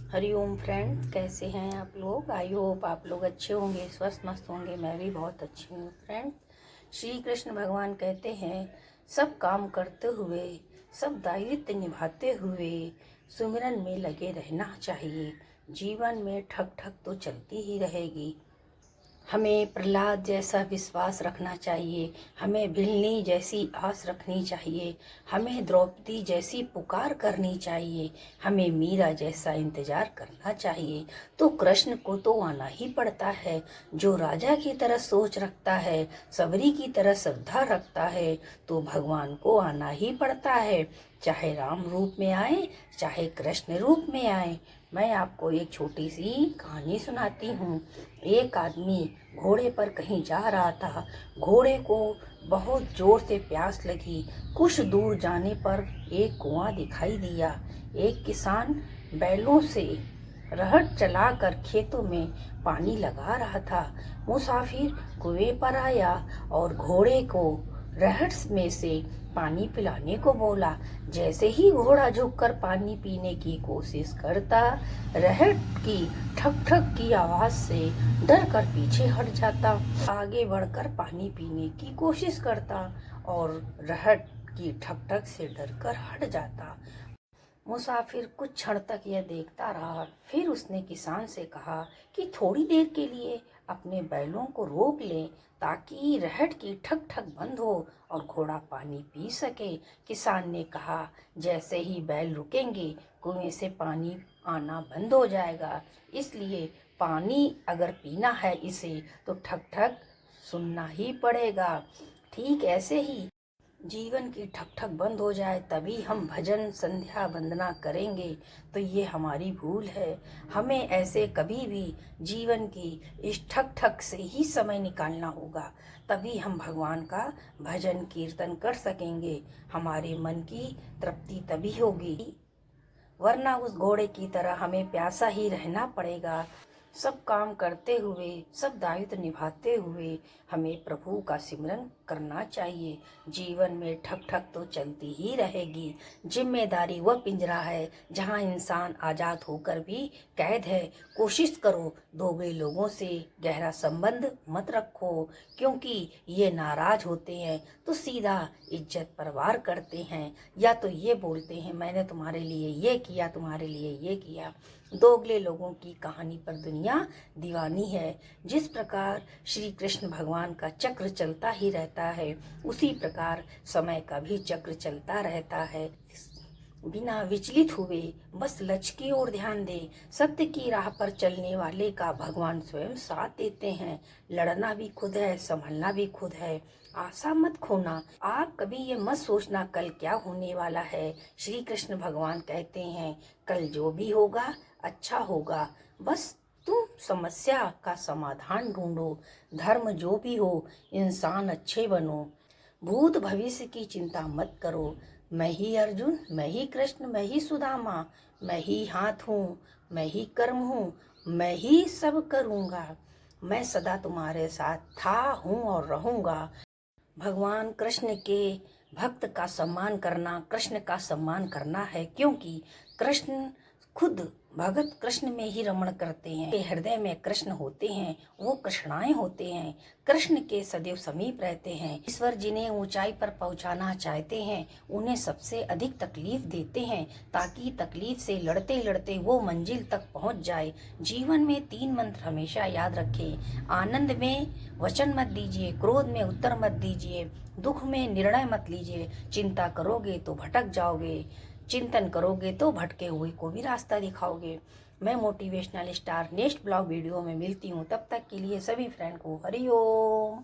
Hariom friend, कैसे हैं आप लोग। आई होप आप लोग अच्छे होंगे, स्वस्थ मस्त होंगे। मैं भी बहुत अच्छी हूँ फ्रेंड। श्री कृष्ण भगवान कहते हैं, सब काम करते हुए, सब दायित्व निभाते हुए सुमिरन में लगे रहना चाहिए। जीवन में ठक ठक तो चलती ही रहेगी। हमें प्रहलाद जैसा विश्वास रखना चाहिए, हमें भिलनी जैसी आस रखनी चाहिए, हमें द्रौपदी जैसी पुकार करनी चाहिए, हमें मीरा जैसा इंतजार करना चाहिए। तो कृष्ण को तो आना ही पड़ता है। जो राजा की तरह सोच रखता है, सबरी की तरह श्रद्धा रखता है, तो भगवान को आना ही पड़ता है। चाहे राम रूप में आए, चाहे कृष्ण रूप में आए। मैं आपको एक छोटी सी कहानी सुनाती हूँ। एक आदमी घोड़े पर कहीं जा रहा था। घोड़े को बहुत जोर से प्यास लगी। कुछ दूर जाने पर एक कुआं दिखाई दिया। एक किसान बैलों से रहट चलाकर खेतों में पानी लगा रहा था। मुसाफिर कुएं पर आया और घोड़े को रहट में से पानी पिलाने को बोला। जैसे ही घोड़ा झुककर पानी पीने की कोशिश करता, रहट की ठक ठक की आवाज से डर कर पीछे हट जाता। आगे बढ़कर पानी पीने की कोशिश करता और रहट की ठक ठक से डर कर हट जाता। मुसाफिर कुछ क्षण तक यह देखता रहा। फिर उसने किसान से कहा कि थोड़ी देर के लिए अपने बैलों को रोक लें, ताकि रहट की ठक ठक बंद हो और घोड़ा पानी पी सके। किसान ने कहा, जैसे ही बैल रुकेंगे, कुएं से पानी आना बंद हो जाएगा। इसलिए पानी अगर पीना है इसे, तो ठक ठक सुनना ही पड़ेगा। ठीक ऐसे ही जीवन की ठक ठक बंद हो जाए, तभी हम भजन संध्या वंदना करेंगे। तो ये हमारी भूल है। हमें ऐसे कभी भी जीवन की इस ठक ठक से ही समय निकालना होगा, तभी हम भगवान का भजन कीर्तन कर सकेंगे। हमारे मन की तृप्ति तभी होगी, वरना उस घोड़े की तरह हमें प्यासा ही रहना पड़ेगा। सब काम करते हुए, सब दायित्व निभाते हुए हमें प्रभु का सिमरन करना चाहिए। जीवन में ठक ठक तो चलती ही रहेगी। जिम्मेदारी वह पिंजरा है जहां इंसान आजाद होकर भी कैद है। कोशिश करो दोगले लोगों से गहरा संबंध मत रखो, क्योंकि ये नाराज होते हैं तो सीधा इज्जत पर वार करते हैं, या तो ये बोलते हैं मैंने तुम्हारे लिए ये किया, तुम्हारे लिए ये किया। दोगले लोगों की कहानी पर दुनिया दीवानी है। जिस प्रकार श्री कृष्ण भगवान का चक्र चलता ही रहता है, उसी प्रकार समय का भी चक्र चलता रहता है। बिना विचलित हुए बस लक्ष्य की ओर ध्यान दे। सत्य की राह पर चलने वाले का भगवान स्वयं साथ देते हैं। लड़ना भी खुद है, संभलना भी खुद है। आशा मत खोना। आप कभी ये मत सोचना कल क्या होने वाला है। श्री कृष्ण भगवान कहते हैं, कल जो भी होगा अच्छा होगा। बस तुम समस्या का समाधान ढूंढो। धर्म जो भी हो, इंसान अच्छे बनो। भूत भविष्य की चिंता मत करो। मैं ही अर्जुन, मैं ही कृष्ण, मैं ही सुदामा, मैं ही हाथ हूँ, मैं ही कर्म हूँ, मैं ही सब करूँगा। मैं सदा तुम्हारे साथ था, हूँ और रहूँगा। भगवान कृष्ण के भक्त का सम्मान करना कृष्ण का सम्मान करना है, क्योंकि कृष्ण खुद भगत कृष्ण में ही रमण करते हैं। के हृदय में कृष्ण होते हैं, वो कृष्णाएं होते हैं, कृष्ण के सदैव समीप रहते हैं। ईश्वर जिन्हें ऊंचाई पर पहुंचाना चाहते हैं, उन्हें सबसे अधिक तकलीफ देते हैं, ताकि तकलीफ से लड़ते लड़ते वो मंजिल तक पहुंच जाए। जीवन में 3 मंत्र हमेशा याद रखें। आनंद में वचन मत दीजिए, क्रोध में उत्तर मत दीजिए, दुख में निर्णय मत लीजिए। चिंता करोगे तो भटक जाओगे, चिंतन करोगे तो भटके हुए को भी रास्ता दिखाओगे। मैं motivational star next blog video में मिलती हूँ। तब तक के लिए सभी फ्रेंड को हरि ओम।